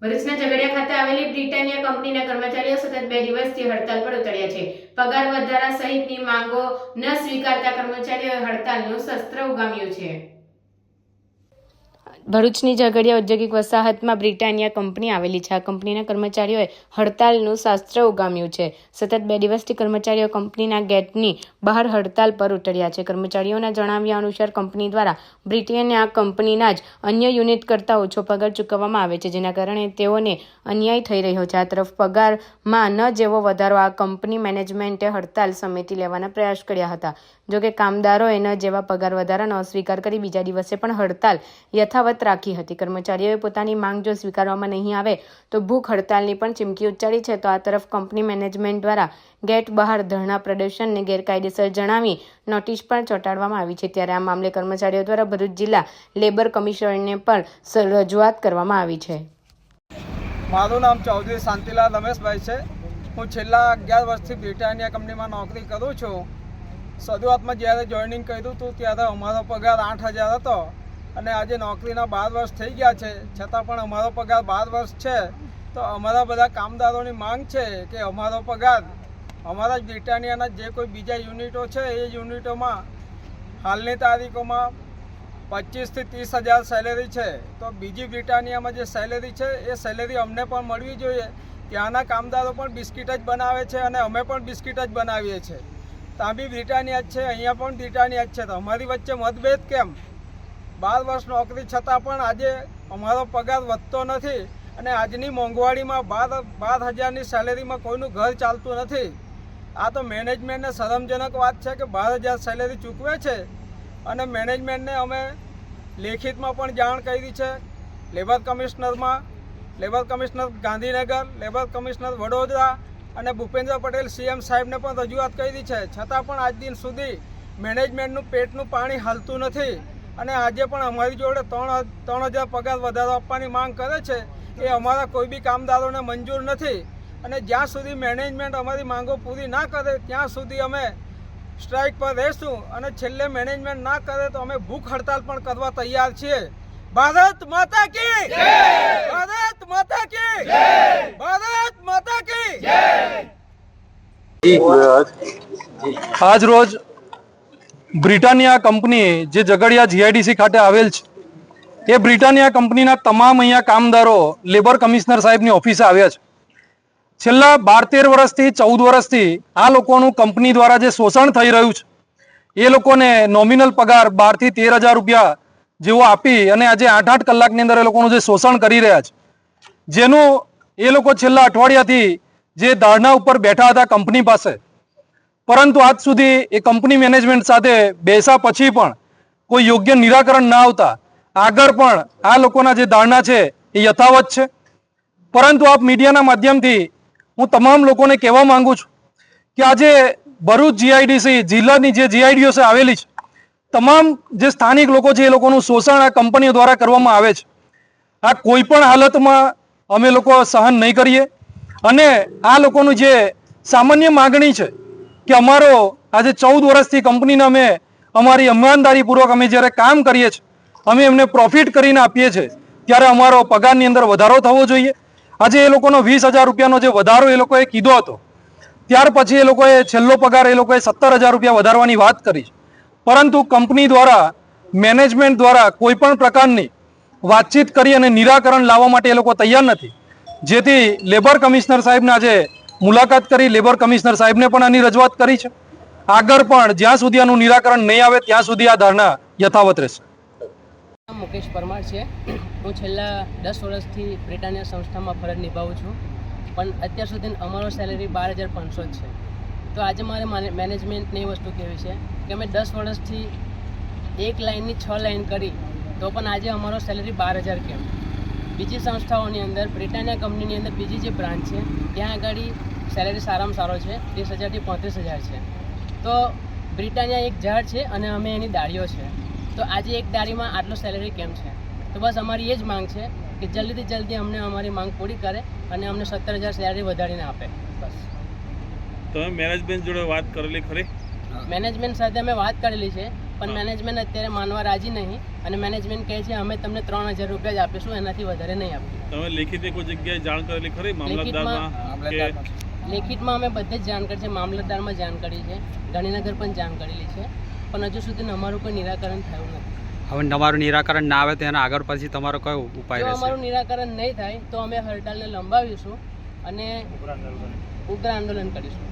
ભરૂચના ઝઘડિયા ખાતે આવેલી બ્રિટાનિયા કંપનીના કર્મચારીઓ સતત 2 દિવસથી હડતાલ પર ઉતર્યા છે. પગાર વધારા સહિતની માંગો ન સ્વીકારતા કર્મચારીઓએ હડતાલનું શસ્ત્ર ઉગામ્યું છે. ભરૂચની ઝઘડિયા ઔદ્યોગિક વસાહતમાં બ્રિટાનિયા કંપની આવેલી છે. આ કંપનીના કર્મચારીઓએ હડતાલનું શાસ્ત્ર ઉગામ્યું છે. સતત 2 દિવસથી કર્મચારીઓ કંપનીના ગેટની બહાર હડતાલ પર ઉતર્યા છે. કર્મચારીઓના જણાવ્યા અનુસાર કંપની દ્વારા બ્રિટાનિયા કંપનીના જ અન્ય યુનિટ કરતાં ઓછો પગાર ચૂકવવામાં આવે છે, જેના કારણે તેઓને અન્યાય થઈ રહ્યો છે. આ તરફ પગારમાં ન જેવો વધારો આ કંપની મેનેજમેન્ટે હડતાલ સમિતિ લેવાના પ્રયાસ કર્યા હતા. જોકે કામદારોએ ન જેવા પગાર વધારાનો અસ્વીકાર કરી બીજા દિવસે પણ હડતાલ યથાવત રાખી હતી. કર્મચારીઓએ પોતાની માંગ જો સ્વીકારવામાં નહીં આવે તો ભૂખ હડતાલની પણ ચીમકી ઉચ્ચારી છે. તો આ તરફ કંપની મેનેજમેન્ટ દ્વારા ગેટ બહાર ધરણા પ્રદર્શનને ગેરકાયદેસર જણાવી નોટિસ પણ ચોંટાડવામાં આવી છે. ત્યારે આ મામલે કર્મચારીઓ દ્વારા ભરૂચ જિલ્લા લેબર કમિશનરને પણ રજૂઆત કરવામાં આવી છે. મારું નામ ચૌધરી શાંતિલાલ રમેશભાઈ છે. હું છેલ્લા 11 વર્ષથી બ્રિટાનિયા કંપનીમાં નોકરી કરું છું. શરૂઆતમાં જ્યારે જોઈનિંગ કર્યું હતું ત્યારે અમારો પગાર 8,000 હતો અને આજે નોકરીના 12 વર્ષ થઈ ગયા છે, છતાં પણ અમારો પગાર 12 વર્ષ છે. તો અમારા બધા કામદારોની માંગ છે કે અમારો પગાર અમારા જ બ્રિટાનિયાના જે કોઈ બીજા યુનિટો છે એ યુનિટોમાં હાલની તારીખોમાં 25,000 થી 30,000 સેલેરી છે, તો બીજી બ્રિટાનિયામાં જે સેલેરી છે એ સેલેરી અમને પણ મળવી જોઈએ. ત્યાંના કામદારો પણ બિસ્કિટ જ બનાવે છે અને અમે પણ બિસ્કિટ જ બનાવીએ છીએ. ત્યાં બી બ્રિટાનિયા જ છે, અહીંયા પણ બ્રિટાનિયા જ છે. તો અમારી વચ્ચે મતભેદ કેમ? 12 વર્ષ નોકરી છતાં પણ આજે અમારો પગાર વધતો નથી અને આજની મોંઘવારીમાં 12,000ની સેલેરીમાં કોઈનું ઘર ચાલતું નથી. આ તો મેનેજમેન્ટને શરમજનક વાત છે કે 12,000 સેલેરી ચૂકવે છે અને મેનેજમેન્ટને અમે લેખિતમાં પણ જાણ કરી છે. Labour commissioner Gandhinagar, labour commissioner Vadodara અને ભૂપેન્દ્ર પટેલ CM સાહેબને પણ રજૂઆત કરી છે. છતાં પણ આજ દિન સુધી મેનેજમેન્ટનું પેટનું પાણી હાલતું નથી અને આજે પણ અમારી જોડે 3,000 પગાર વધારો આપવાની માંગ કરે છે. એ અમારા કોઈ બી કામદારોને મંજૂર નથી અને જ્યાં સુધી મેનેજમેન્ટ અમારી માંગો પૂરી ના કરે ત્યાં સુધી અમે સ્ટ્રાઇક પર રહેશું અને છેલ્લે મેનેજમેન્ટ ના કરે તો અમે ભૂખ હડતાલ પણ કરવા તૈયાર છીએ. ભારત માતા કી જય! ભારત માતા કી જય! ભારત માતા કી જય! આજ રોજ બ્રિટાનિયા કંપની જે ઝઘડિયા GIDC ખાતે આવેલ છે એ બ્રિટાનિયા કંપનીના તમામ અહીંયા કામદારો લેબર કમિશનર સાહેબની ઓફિસે આવ્યા છે. છેલ્લા 12-13 વર્ષથી 14 વર્ષથી આ લોકોનું કંપની દ્વારા જે શોષણ થઈ રહ્યું છે એ લોકોને નોમિનલ પગાર 12,000 થી 13,000 રૂપિયા જેવો આપી અને આજે 8-8 કલાકની અંદર એ લોકોનું જે શોષણ કરી રહ્યા છે, જેનું એ લોકો છેલ્લા અઠવાડિયાથી જે ધરણા ઉપર બેઠા હતા કંપની પાસે, પરંતુ આજ સુધી એ કંપની મેનેજમેન્ટ સાથે બેસા પછી પણ કોઈ યોગ્ય નિરાકરણ ના આવતા આગળ પણ આ લોકોના જે ધરણા છે એ યથાવત છે. પરંતુ આપ મીડિયાના માધ્યમથી હું તમામ લોકોને કહેવા માંગુ છું કે આજે ભરૂચ GIDC જિલ્લાની જે GIDO છે આવેલી છે, તમામ જે સ્થાનિક લોકો છે એ લોકોનું શોષણ આ કંપનીઓ દ્વારા કરવામાં આવે છે. આ કોઈ પણ હાલતમાં અમે લોકો સહન નહીં કરીએ અને આ લોકોનું જે સામાન્ય માગણી છે કે અમારો આજે 14 વર્ષથી કંપનીને અમે અમારી ઈમાનદારીપૂર્વક અમે જ્યારે કામ કરીએ છીએ, અમે એમને પ્રોફિટ કરીને આપીએ છીએ, ત્યારે અમારો પગારની અંદર વધારો થવો જોઈએ. આજે એ લોકોનો 20,000 રૂપિયાનો જે વધારો એ લોકોએ કીધો હતો, ત્યાર પછી એ લોકોએ છેલ્લો પગાર એ લોકોએ 17,000 રૂપિયા વધારવાની વાત કરી, પરંતુ કંપની દ્વારા મેનેજમેન્ટ દ્વારા કોઈ પણ પ્રકારની વાતચીત કરી અને નિરાકરણ લાવવા માટે એ લોકો તૈયાર નથી. જેથી લેબર કમિશનર સાહેબને આજે મુલાકાત કરી લેબર કમિશનર સાહેબને પણ આની રજૂઆત કરી છે. આગળ પણ જ્યાં સુધી આનું નિરાકરણ નહીં આવે ત્યાં સુધી આ ધરણા યથાવત રહેશે. મુકેશ પરમાર છે. હું છેલ્લા 10 વર્ષથી બ્રિટાનિયા સંસ્થામાં ફરજ નિભાવું છું, પણ અત્યાર સુધી અમારો સેલેરી 12,500 જ છે. તો આજે મારે મેનેજમેન્ટને એ વસ્તુ કહેવી છે કે અમે 10 વર્ષથી એક લાઇનની 6 લાઇન કરી તો પણ આજે અમારો સેલેરી 12,000 કેમ? બીજી સંસ્થાઓની અંદર બ્રિટાનિયા કંપનીની અંદર બીજી જે બ્રાન્ચ છે ત્યાં આગળ સેલેરી સારામાં સારો છે, 30,000 થી 35,000 છે. તો બ્રિટાનિયા એક ઝાડ છે અને અમે એની ડાળીઓ છે. તો આજે એક ડાળીમાં આટલો સેલેરી કેમ છે? તો બસ અમારી એ જ માંગ છે કે જલ્દીથી જલ્દી અમને અમારી માંગ પૂરી કરે અને અમને 17,000 સેલેરી વધારીને આપે. બસ. તમે મેનેજમેન્ટ જોડે વાત કરેલી ખરી? મેનેજમેન્ટ સાથે અમે વાત કરેલી છે, પણ મેનેજમેન્ટ અત્યારે માનવા રાજી નહીં અને મેનેજમેન્ટ કહે છે અમે તમને 3000 રૂપિયા જ આપીશું, એનાથી વધારે નહીં આપીએ. તમે લેખિત કોઈ જગ્યાએ જાણ કરેલી ખરી મામલતદારમાં કે લેખિતમાં અમે બધે જ જાણ કરી છે, મામલતદારમાં જાણ કરી છે, ગાંધીનગર પણ જાણ કરેલી છે, પણ હજુ સુધી અમારું કોઈ નિરાકરણ થયું નથી. હવે તમારું નિરાકરણ ના આવે તો એના આગળ પછી તમારો કયો ઉપાય જો રહેશે? અમારું નિરાકરણ નહીં થાય તો અમે હડતાલને લંબાવીશું અને ઉગ્ર આંદોલન કરીશું.